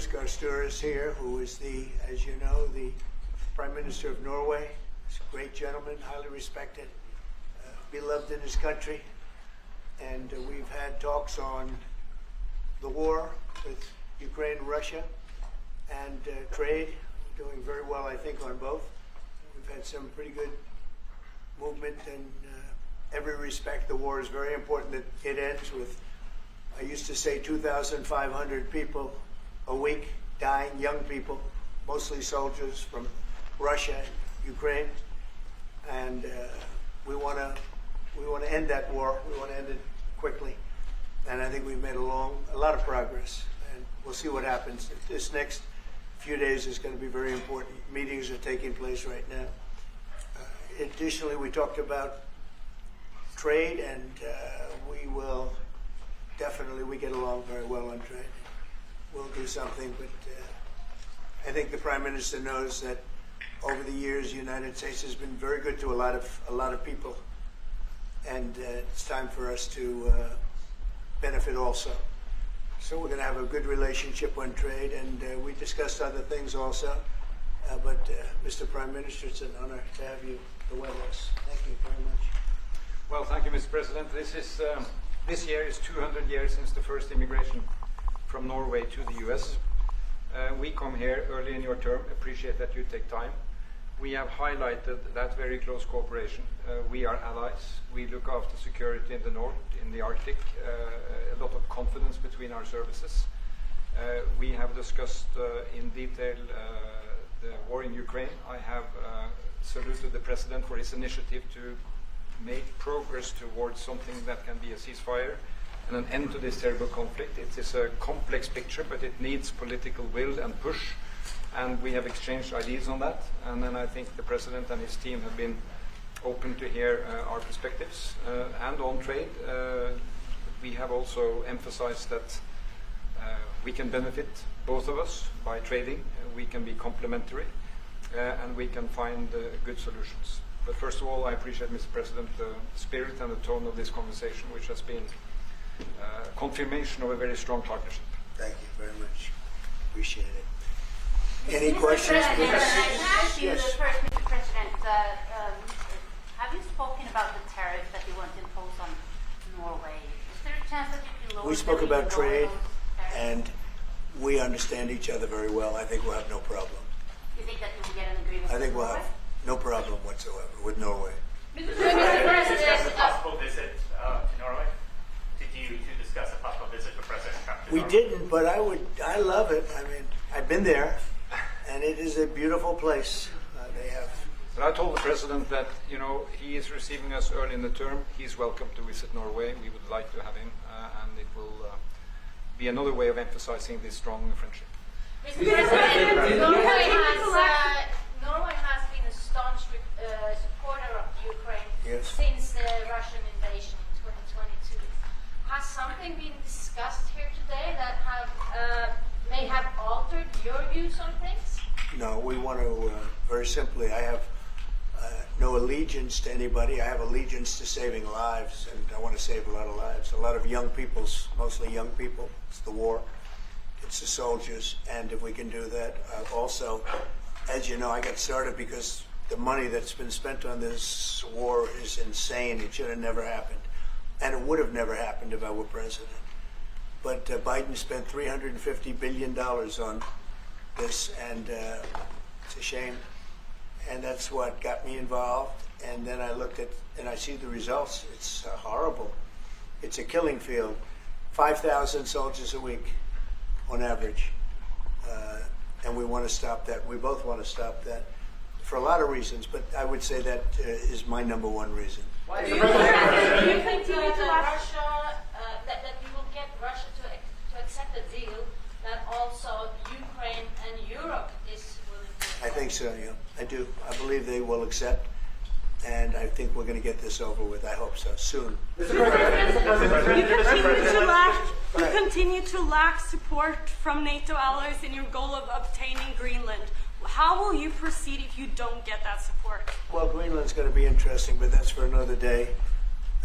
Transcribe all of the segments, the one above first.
Jonas Gahr Støre is here, who is as you know, the Prime Minister of Norway. He's a great gentleman, highly respected, beloved in his country. And we've had talks on the war with Ukraine and Russia and trade. We're doing very well, I think, on both. We've had some pretty good movement in every respect. The war is very important that it ends with, I used to say, 2,500 people a week dying, young people, mostly soldiers from Russia and Ukraine. And we want to end that war. We want to end it quickly. And I think we've made a lot of progress. And we'll see what happens. This next few days is going to be very important. Meetings are taking place right now. Additionally, we talked about trade, and we get along very well on trade. We'll do something, but I think the Prime Minister knows that over the years, the United States has been very good to a lot of people, and it's time for us to benefit also. So we're going to have a good relationship on trade, and we discussed other things also. But Mr. Prime Minister, it's an honor to have you with us. Thank you very much. Well, thank you, Mr. President. This year is 200 years since the first immigration from Norway to the U.S. We come here early in your term. Appreciate that you take time. We have highlighted that very close cooperation. We are allies. We look after security in the north, in the Arctic. A lot of confidence between our services. We have discussed in detail the war in Ukraine. I have saluted the President for his initiative to make progress towards something that can be a ceasefire and an end to this terrible conflict. It is a complex picture, but it needs political will and push, and we have exchanged ideas on that. And then I think the President and his team have been open to hear our perspectives. And on trade, we have also emphasized that we can benefit, both of us, by trading. We can be complementary, and we can find good solutions. But first of all, I appreciate, Mr. President, the spirit and the tone of this conversation, which has been confirmation of a very strong partnership. Thank you very much. Appreciate it. Any questions? Can I ask you Yes. first, Mr. President, have you spoken about the tariff that you want to impose on Norway? Is there a chance that you can lower We spoke them, about you can lower trade, those tariffs? and we understand each other very well. I think we'll have no problem. You think that you will get an agreement I think with we'll Norway? have no problem whatsoever with Norway. Did you discuss a possible visit to Norway? Did you discuss a possible visit for President Trump to We Norway? didn't, but I love it. I mean, I've been there, and it is a beautiful place. They have. But I told the President that, you know, he is receiving us early in the term. He's welcome to visit Norway. We would like to have him, and it will be another way of emphasizing this strong friendship. Mr. President, Norway has been a staunch supporter of Ukraine Yes. since the Russian invasion in 2022. Has something been discussed here today that may have altered your views on things? No, we want to, very simply, I have no allegiance to anybody. I have allegiance to saving lives, and I want to save a lot of lives. A lot of young people, mostly young people. It's the war. It's the soldiers, and if we can do that. Also, as you know, I got started because the money that's been spent on this war is insane. It should have never happened, and it would have never happened if I were president. But Biden spent $350 billion on this, and it's a shame. And that's what got me involved. And then I looked at, and I see the results. It's horrible. It's a killing field. 5,000 soldiers a week on average. And we want to stop that. We both want to stop that for a lot of reasons, but I would say that is my number one reason. Do you think that you will get Russia to accept a deal that also Ukraine and Europe is willing to? I think so, yeah. I do. I believe they will accept, and I think we're going to get this over with. I hope so, soon. You continue to lack support from NATO allies in your goal of obtaining Greenland. How will you proceed if you don't get that support? Well, Greenland's going to be interesting, but that's for another day.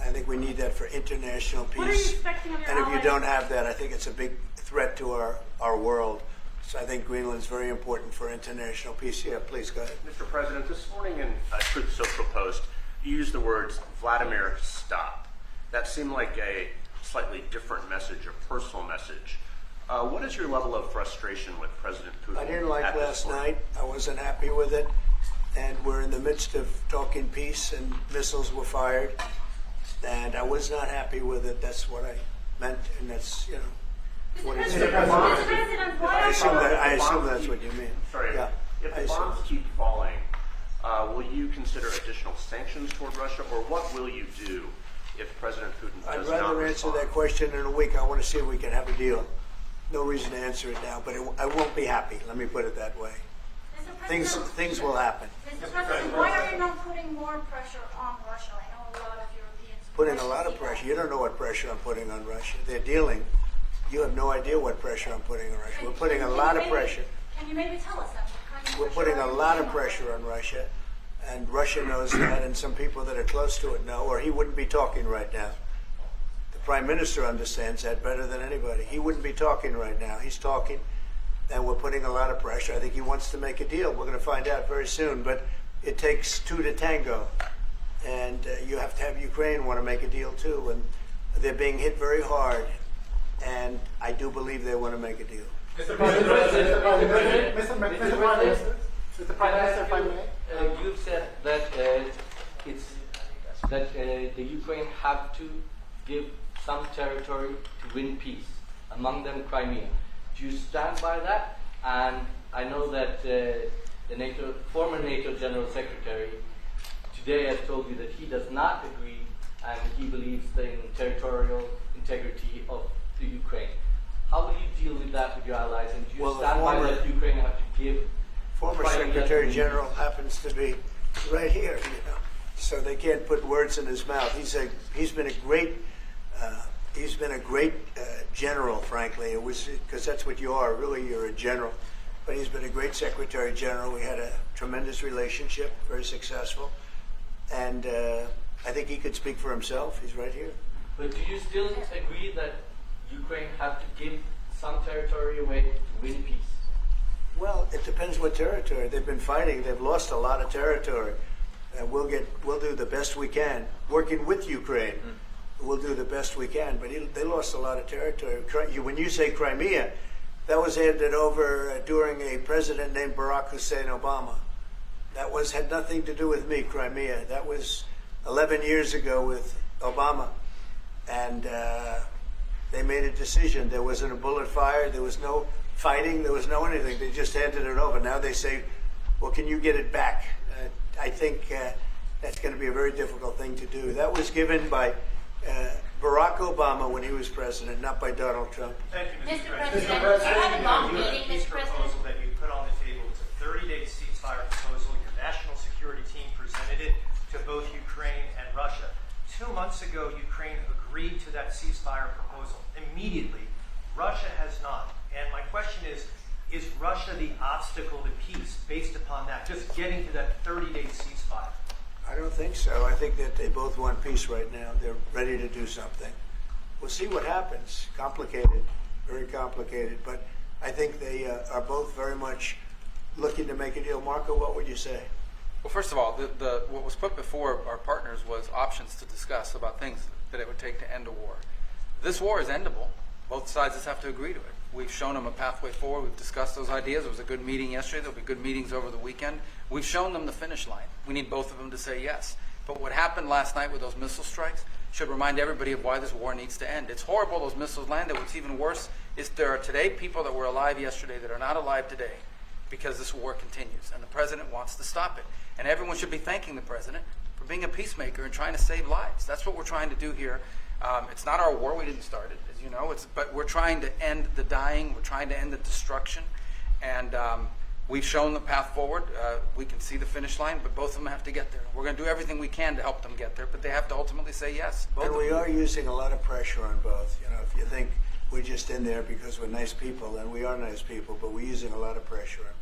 I think we need that for international peace. What are you expecting of your And if allies? you don't have that, I think it's a big threat to our world. So I think Greenland's very important for international peace. Yeah, please go ahead. Mr. President, this morning in Truth Social Post, you used the words, Vladimir, stop. That seemed like a slightly different message, a personal message. What is your level of frustration with President Putin? I didn't like at this last point? night. I wasn't happy with it. And we're in the midst of talking peace, and missiles were fired. And I was not happy with it. That's what I meant, and that's, what it said. I assume that's what you mean. Sorry, Yeah, if I the assume. bombs keep falling, will you consider additional sanctions toward Russia, or what will you do if President Putin I'd does not rather answer respond? that question in a week. I want to see if we can have a deal. No reason to answer it now, but I won't be happy. Let me put it that way. Things will happen. Mr. President, why are you not putting more pressure on Russia? I know a lot of Europeans. Putting a lot of pressure. You don't know what pressure I'm putting on Russia. They're dealing. You have no idea what pressure I'm putting on Russia. We're putting a lot of pressure. Can you maybe tell us that? What kind of We're pressure putting a are you lot of putting on pressure on Russia, and Russia knows that, and some people that are close to it know, or he wouldn't be talking right now. The Prime Minister understands that better than anybody. He wouldn't be talking right now. He's talking, and we're putting a lot of pressure. I think he wants to make a deal. We're going to find out very soon, but it takes two to tango, and you have to have Ukraine want to make a deal too, and they're being hit very hard, and I do believe they want to make a deal. Mr. President, if I may. You've said that the Ukraine have to give some territory to win peace, among them Crimea. Do you stand by that? And I know that the former NATO General Secretary today has told you that he does not agree, and he believes in territorial integrity of the Ukraine. How will you deal with that with your allies? And do you stand by that Ukraine have to give? Former Crimea Secretary to General happens to be right here, so they can't put words in his mouth. He's been a great general, frankly. It was because that's what you are. Really, you're a general. But he's been a great Secretary General. We had a tremendous relationship, very successful, and I think he could speak for himself. He's right here. But do you still agree that Ukraine have to give some territory away to win peace? Well, it depends what territory. They've been fighting. They've lost a lot of territory. We'll do the best we can. Working with Ukraine, we'll do the best we can. But they lost a lot of territory. When you say Crimea, that was handed over during a president named Barack Hussein Obama. That had nothing to do with me, Crimea. That was 11 years ago with Obama. And they made a decision. There wasn't a bullet fired. There was no fighting. There was no anything. They just handed it over. Now they say, well, can you get it back? I think that's going to be a very difficult thing to do. That was given by Barack Obama when he was president, not by Donald Trump. Thank you, Mr. Mr. President, President. you had a long You have meeting, a peace Mr. President. proposal that you put on the table. It's a 30-day ceasefire proposal. Your national security team presented it to both Ukraine and Russia. 2 months ago, Ukraine agreed to that ceasefire proposal immediately. Russia has not. And my question is Russia the obstacle to peace based upon that, just getting to that 30-day ceasefire? I don't think so. I think that they both want peace right now. They're ready to do something. We'll see what happens. Complicated, very complicated. But I think they are both very much looking to make a deal. Marco, what would you say? Well, first of all, what was put before our partners was options to discuss about things that it would take to end a war. This war is endable. Both sides just have to agree to it. We've shown them a pathway forward. We've discussed those ideas. It was a good meeting yesterday. There'll be good meetings over the weekend. We've shown them the finish line. We need both of them to say yes. But what happened last night with those missile strikes should remind everybody of why this war needs to end. It's horrible those missiles landed. What's even worse is there are today people that were alive yesterday that are not alive today because this war continues, and the president wants to stop it. And everyone should be thanking the president for being a peacemaker and trying to save lives. That's what we're trying to do here. It's not our war. We didn't start it, as you know. But we're trying to end the dying. We're trying to end the destruction. And we've shown the path forward. We can see the finish line, but both of them have to get there. We're going to do everything we can to help them get there, but they have to ultimately say yes. And we are using a lot of pressure on both. If you think we're just in there because we're nice people, and we are nice people, but we're using a lot of pressure on both.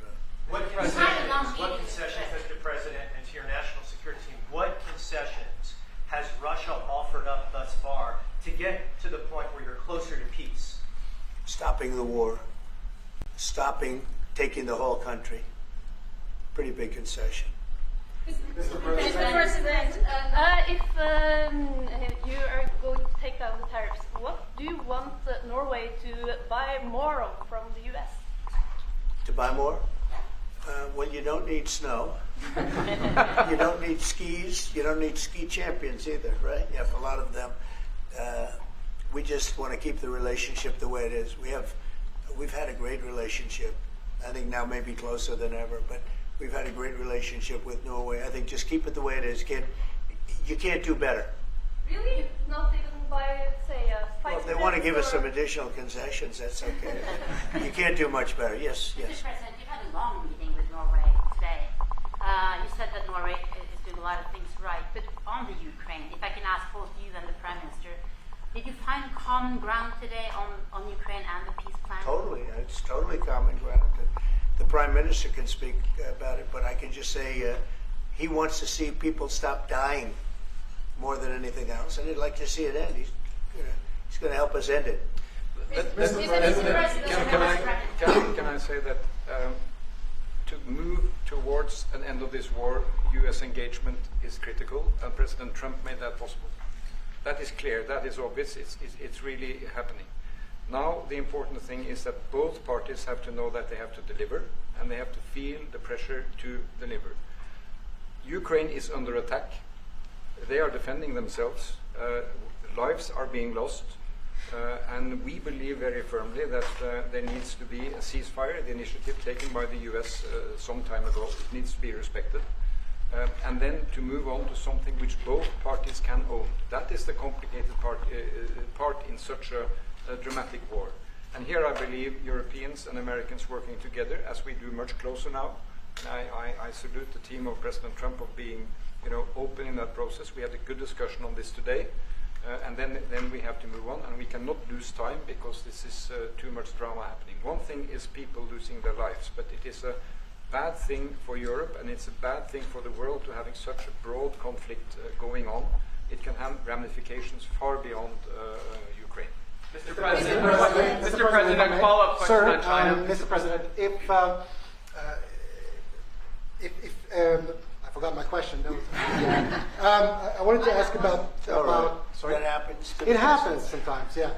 What concessions, Mr. President, and to your national security team, what concessions has Russia offered up thus far to get to the point where you're closer to peace? Stopping the war. stopping, taking the whole country. Pretty big concession. Mr. President, If you are going to take down the tariffs, what do you want Norway to buy more of from the U.S.? To buy more? Well, you don't need snow. You don't need skis. You don't need ski champions either, right? You have a lot of them. We just want to keep the relationship the way it is. We've had a great relationship. I think now maybe closer than ever, but we've had a great relationship with Norway. I think just keep it the way it is. You can't do better. Really? Not even by, say, a fight? Well, if they want to give us some additional concessions, that's okay. You can't do much better. Yes, Mr. yes. President, you've had a long meeting with Norway today. You said that Norway is doing a lot of things right, but on the Ukraine, if I can ask both you and the Prime Minister, did you find common ground today on Ukraine and the peace plan? Totally. It's totally common ground. The Prime Minister can speak about it, but I can just say he wants to see people stop dying more than anything else, and he'd like to see it end. He's going to help us end it. Can I say that to move towards an end of this war, U.S. engagement is critical, and President Trump made that possible. That is clear. That is obvious. It's really happening. Now, the important thing is that both parties have to know that they have to deliver, and they have to feel the pressure to deliver. Ukraine is under attack. They are defending themselves. Lives are being lost. And we believe very firmly that there needs to be a ceasefire, the initiative taken by the US some time ago. It needs to be respected. And then to move on to something which both parties can own. That is the complicated part in such a dramatic war. And here I believe Europeans and Americans working together, as we do much closer now. I salute the team of President Trump of being open in that process. We had a good discussion on this today. And then we have to move on, and we cannot lose time because this is too much drama happening. One thing is people losing their lives, but it is a bad thing for Europe, and it's a bad thing for the world to having such a broad conflict going on. It can have ramifications far beyond Ukraine. Mr. President, a follow-up question on China. Mr. President, I forgot my question. I wanted to ask about Sorry, that happens. It happens sometimes, yeah.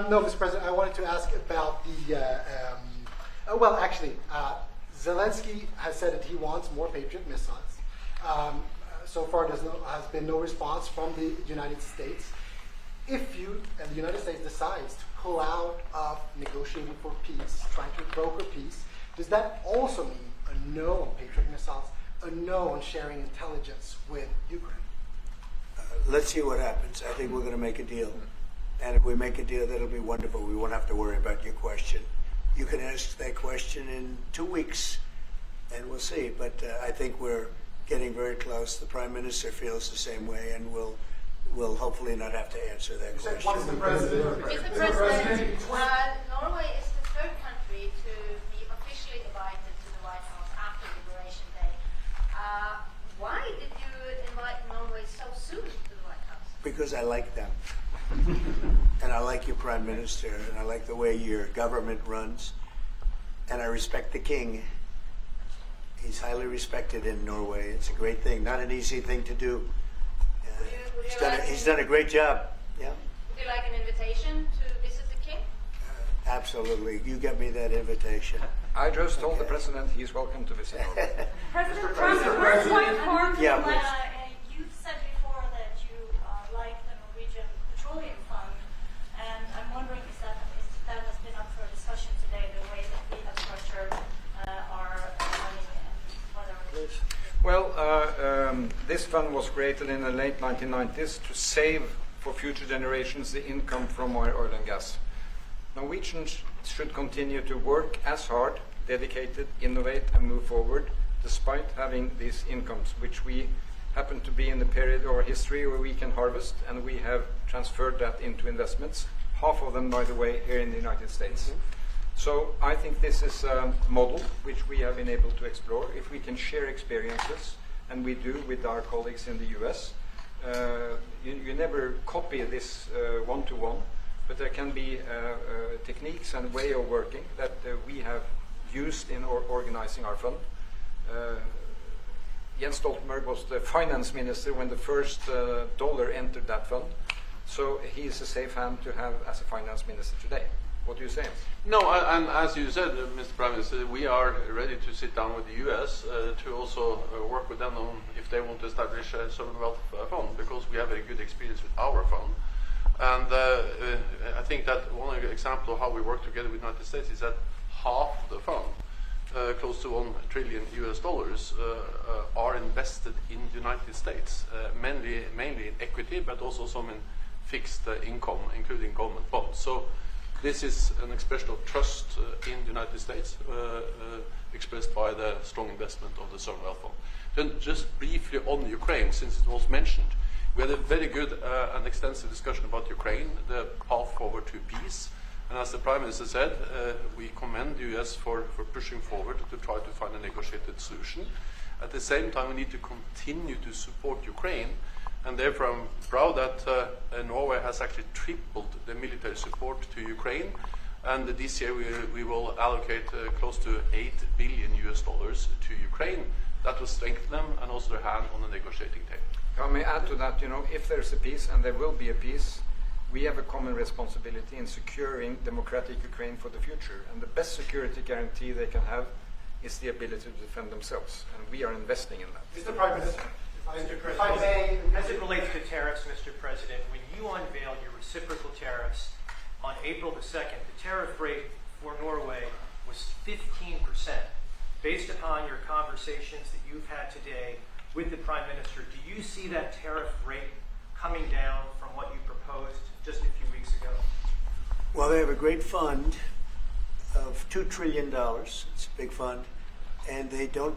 No, Mr. President, I wanted to ask about the. Well, actually, Zelensky has said that he wants more Patriot missiles. So far, has been no response from the United States. If the United States decides to pull out of negotiating for peace, trying to broker peace, does that also mean a no on Patriot missiles, a no on sharing intelligence with Ukraine? Let's see what happens. I think we're going to make a deal. And if we make a deal, that'll be wonderful. We won't have to worry about your question. You can ask that question in 2 weeks, and we'll see. But I think we're getting very close. The Prime Minister feels the same way, and we'll hopefully not have to answer that question. Mr. President, Norway is the third country to be officially invited to the White House after Liberation Day. Why did you invite Norway so soon to the White House? Because I like them. And I like your Prime Minister, and I like the way your government runs. And I respect the King. He's highly respected in Norway. It's a great thing, not an easy thing to do. He's done a great job. Yeah. Would you like an invitation to visit the King? Absolutely. You get me that invitation. I just told the President he's welcome to visit. President Trump, we're quite far from Yeah, You said before that you like the Norwegian Petroleum Fund, and I'm wondering if that has been up for discussion today, the way that we have structured our money and whether. Well, this fund was created in the late 1990s to save for future generations the income from our oil and gas. Norwegians should continue to work as hard, dedicated, innovate, and move forward, despite having these incomes, which we happen to be in the period of our history where we can harvest, and we have transferred that into investments, half of them, by the way, here in the United States. Mm-hmm. So I think this is a model which we have been able to explore. If we can share experiences, and we do with our colleagues in the US, you never copy this one-to-one, but there can be techniques and way of working that we have used in organizing our fund. Jens Stoltenberg was the finance minister when the first dollar entered that fund. So he is a safe hand to have as a finance minister today. What do you say? No, and as you said, Mr. Prime Minister, we are ready to sit down with the U.S. To also work with them on if they want to establish a sovereign wealth fund, because we have a good experience with our fund. And I think that one example of how we work together with the United States is that half of the fund, close to $1 trillion US, are invested in the United States, mainly in equity, but also some in fixed income, including government bonds. So this is an expression of trust in the United States, expressed by the strong investment of the Sovereign Wealth Fund. Then just briefly on Ukraine, since it was mentioned, we had a very good and extensive discussion about Ukraine, the path forward to peace. And as the Prime Minister said, we commend the US for pushing forward to try to find a negotiated solution. At the same time, we need to continue to support Ukraine. And therefore, I'm proud that Norway has actually tripled the military support to Ukraine. And this year, we will allocate close to $8 billion US to Ukraine. That will strengthen them and also their hand on the negotiating table. If I may add to that, if there's a peace, and there will be a peace, we have a common responsibility in securing democratic Ukraine for the future. And the best security guarantee they can have is the ability to defend themselves. And we are investing in that. Mr. Prime Minister, Mr. if I may, as it relates to tariffs, Mr. President, when you unveiled your reciprocal tariffs on April the 2nd, the tariff rate for Norway was 15%. Based upon your conversations that you've had today with the Prime Minister, do you see that tariff rate coming down from what you proposed just a few weeks ago? Well, they have a great fund of $2 trillion. It's a big fund. And they don't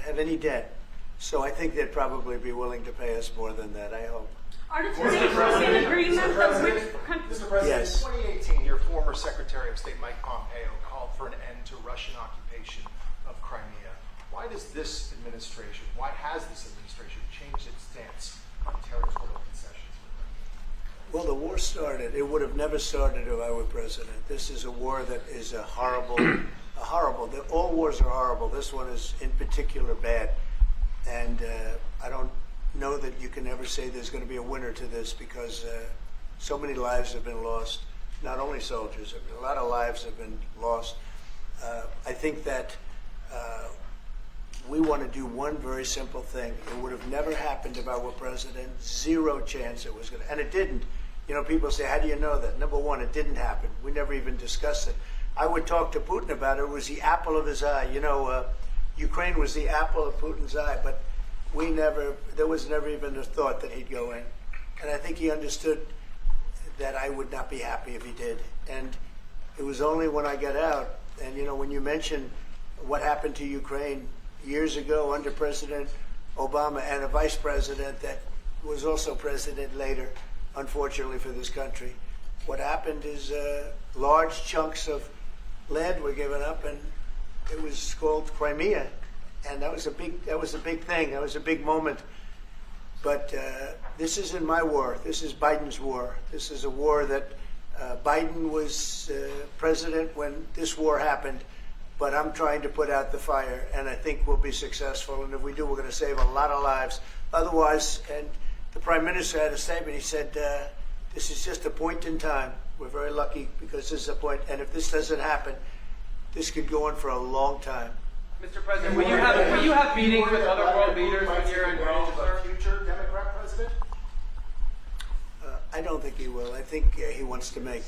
have any debt. So I think they'd probably be willing to pay us more than that, I hope. Are the terms in agreement of which Mr. President, Yes. In 2018, your former Secretary of State Mike Pompeo called for an end to Russian occupation of Crimea. Why does this administration, why has this administration changed its stance on territorial concessions? Well, the war started. It would have never started if I were president. This is a war that is a horrible. All wars are horrible. This one is in particular bad. And I don't know that you can ever say there's going to be a winner to this, because so many lives have been lost. Not only soldiers, a lot of lives have been lost. I think that we want to do one very simple thing. It would have never happened if I were president. Zero chance it was going to. And it didn't. People say, how do you know that? Number one, it didn't happen. We never even discussed it. I would talk to Putin about it. It was the apple of his eye. Ukraine was the apple of Putin's eye, but there was never even a thought that he'd go in. And I think he understood that I would not be happy if he did. And it was only when I got out, and when you mention what happened to Ukraine years ago under President Obama and a vice president that was also president later, unfortunately for this country, what happened is large chunks of land were given up, and it was called Crimea, and that was a big thing. That was a big moment. But this isn't my war. This is Biden's war. This is a war that Biden was president when this war happened. But I'm trying to put out the fire, and I think we'll be successful. And if we do, we're going to save a lot of lives. Otherwise, and the Prime Minister had a statement. He said, "This is just a point in time. We're very lucky because this is a point. And if this doesn't happen, this could go on for a long time." Mr. President, will you have meetings with other world leaders when you're in Rome, sir? Future Democrat president? I don't think he will. I think he wants to make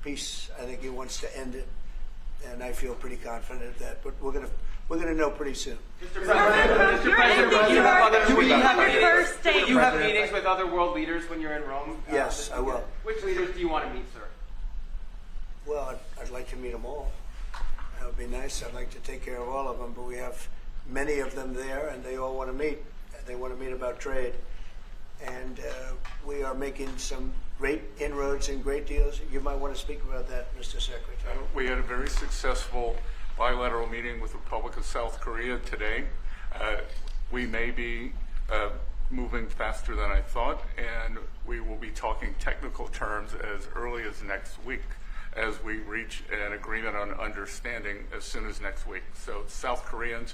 peace. I think he wants to end it, and I feel pretty confident of that. But we're gonna know pretty soon. Mr. President, will you have meetings with other world leaders when you're in Rome? Yes, I will. Which leaders do you want to meet, sir? Well, I'd like to meet them all. That would be nice. I'd like to take care of all of them, but we have many of them there, and they all want to meet. They want to meet about trade. And we are making some great inroads and great deals. You might want to speak about that, Mr. Secretary. We had a very successful bilateral meeting with the Republic of South Korea today. We may be moving faster than I thought, and we will be talking technical terms as early as next week. as we reach an agreement on understanding as soon as next week. So South Koreans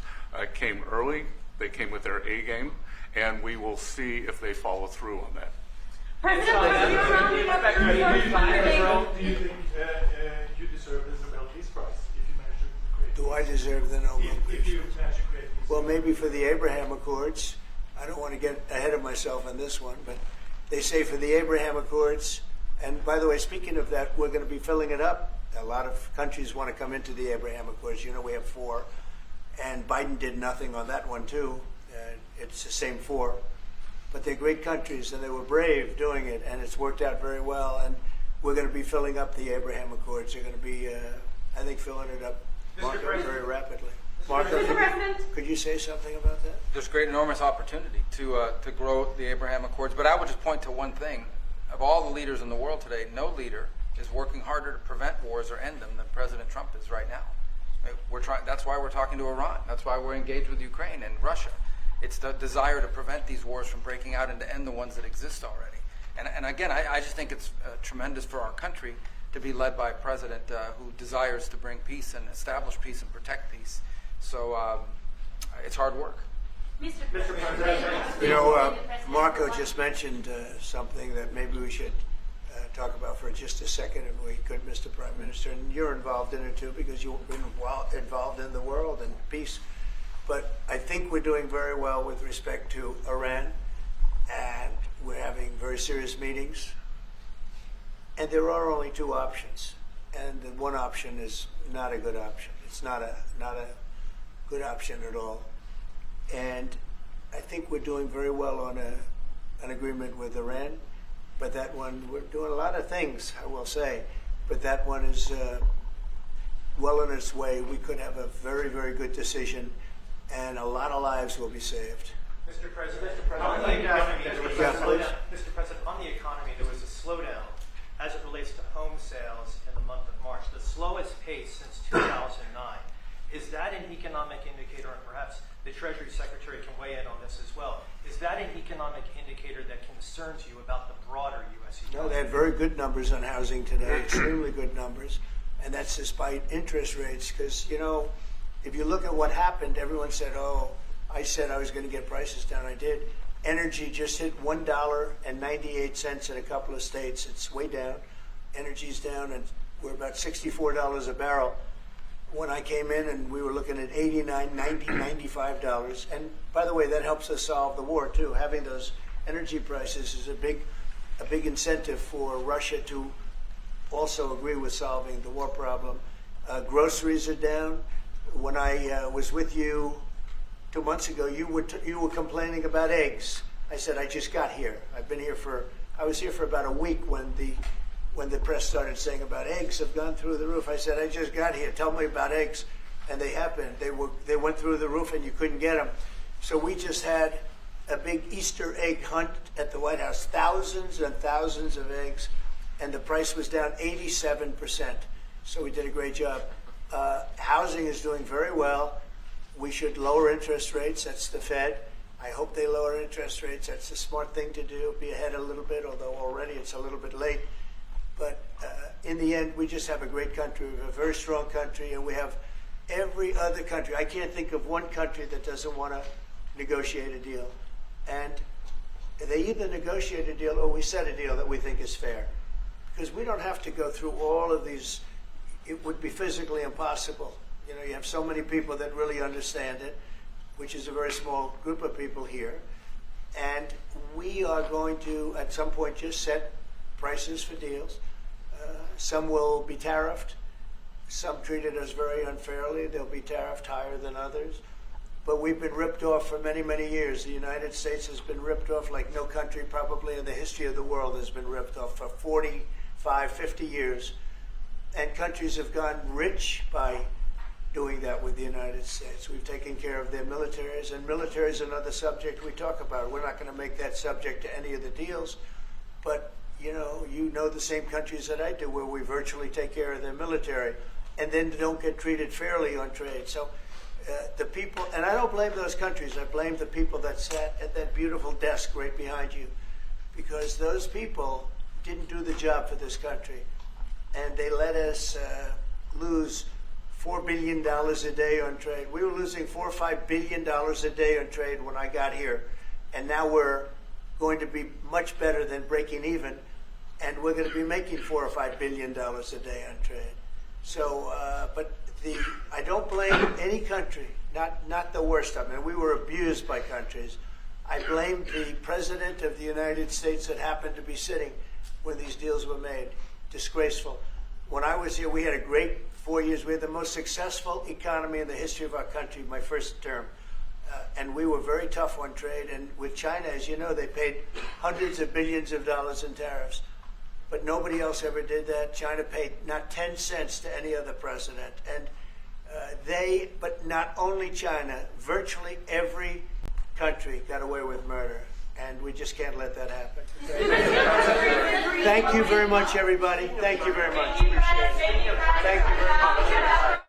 came early, they came with their A game, and we will see if they follow through on that. President, you're rounding up your Do you think you deserve the Nobel Peace Prize if you manage to create? Do I deserve the Nobel Peace? If you manage to create peace? Well, maybe for the Abraham Accords. I don't want to get ahead of myself on this one, but they say for the Abraham Accords, and by the way, speaking of that, we're going to be filling it up. A lot of countries want to come into the Abraham Accords. You know, we have 4, and Biden did nothing on that one, too. It's the same 4. But they're great countries, and they were brave doing it, and it's worked out very well. And we're going to be filling up the Abraham Accords. They're going to be, I think, filling it up very rapidly. Marco, could you say something about that? There's great, enormous opportunity to grow the Abraham Accords. But I would just point to one thing. Of all the leaders in the world today, no leader is working harder to prevent wars or end them than President Trump is right now. That's why we're talking to Iran. That's why we're engaged with Ukraine and Russia. It's the desire to prevent these wars from breaking out and to end the ones that exist already. And again, I just think it's tremendous for our country to be led by a president who desires to bring peace and establish peace and protect peace. So it's hard work. Mr. President. You know, Marco just mentioned something that maybe we should talk about for just a second, if we could, Mr. Prime Minister. And you're involved in it too, because you've been involved in the world and peace. But I think we're doing very well with respect to Iran, and we're having very serious meetings. And there are only 2 options, and the one option is not a good option. It's not a good option at all. And I think we're doing very well on an agreement with Iran, but that one, we're doing a lot of things, I will say, but that one is well on its way. We could have a very, very good decision, and a lot of lives will be saved. Mr. President, on the economy, there was a slowdown. Mr. President, on the economy, there was a slowdown as it relates to home sales in the month of March, the slowest pace since 2009. Is that an economic indicator, and perhaps the Treasury Secretary can weigh in on this as well, is that an economic indicator that concerns you about the broader U.S. economy? No, they had very good numbers on housing today, extremely good numbers, and that's despite interest rates, because, you know, if you look at what happened, everyone said, oh, I said I was going to get prices down. I did. Energy just hit $1.98 in a couple of states. It's way down. Energy's down, and we're about $64 a barrel. When I came in, and we were looking at $89, $90, $95. And by the way, that helps us solve the war too. Having those energy prices is a big incentive for Russia to also agree with solving the war problem. Groceries are down. When I was with you 2 months ago, you were complaining about eggs. I said, I just got here. I was here for about a week when the press started saying about eggs have gone through the roof. I said, I just got here. Tell me about eggs. And they happened. They went through the roof, and you couldn't get them. So we just had a big Easter egg hunt at the White House. Thousands and thousands of eggs, and the price was down 87%. So we did a great job. Housing is doing very well. We should lower interest rates. That's the Fed. I hope they lower interest rates. That's the smart thing to do. Be ahead a little bit, although already it's a little bit late. But in the end, we just have a great country. We have a very strong country, and we have every other country. I can't think of one country that doesn't want to negotiate a deal. And they either negotiate a deal or we set a deal that we think is fair. Because we don't have to go through all of these. It would be physically impossible. You know, you have so many people that really understand it, which is a very small group of people here. And we are going to, at some point, just set prices for deals. Some will be tariffed. Some treated us very unfairly. They'll be tariffed higher than others. But we've been ripped off for many, many years. The United States has been ripped off like no country probably in the history of the world has been ripped off for 45, 50 years. And countries have gotten rich by doing that with the United States. We've taken care of their militaries, and military is another subject we talk about. We're not going to make that subject to any of the deals, but you know the same countries that I do, where we virtually take care of their military, and then don't get treated fairly on trade. So the people, and I don't blame those countries. I blame the people that sat at that beautiful desk right behind you, because those people didn't do the job for this country. and they let us lose $4 billion a day on trade. We were losing $4 or $5 billion a day on trade when I got here, and now we're going to be much better than breaking even, and we're going to be making $4 or $5 billion a day on trade. So, but I don't blame any country, not the worst of them. We were abused by countries. I blame the President of the United States that happened to be sitting when these deals were made. Disgraceful. When I was here, we had a great 4 years. We had the most successful economy in the history of our country, my first term. And we were very tough on trade. And with China, as you know, they paid hundreds of billions of dollars in tariffs. But nobody else ever did that. China paid not 10 cents to any other president. And but not only China, virtually every country got away with murder. And we just can't let that happen. Thank you very much, everybody. Thank you very much. Appreciate it. Thank you very much.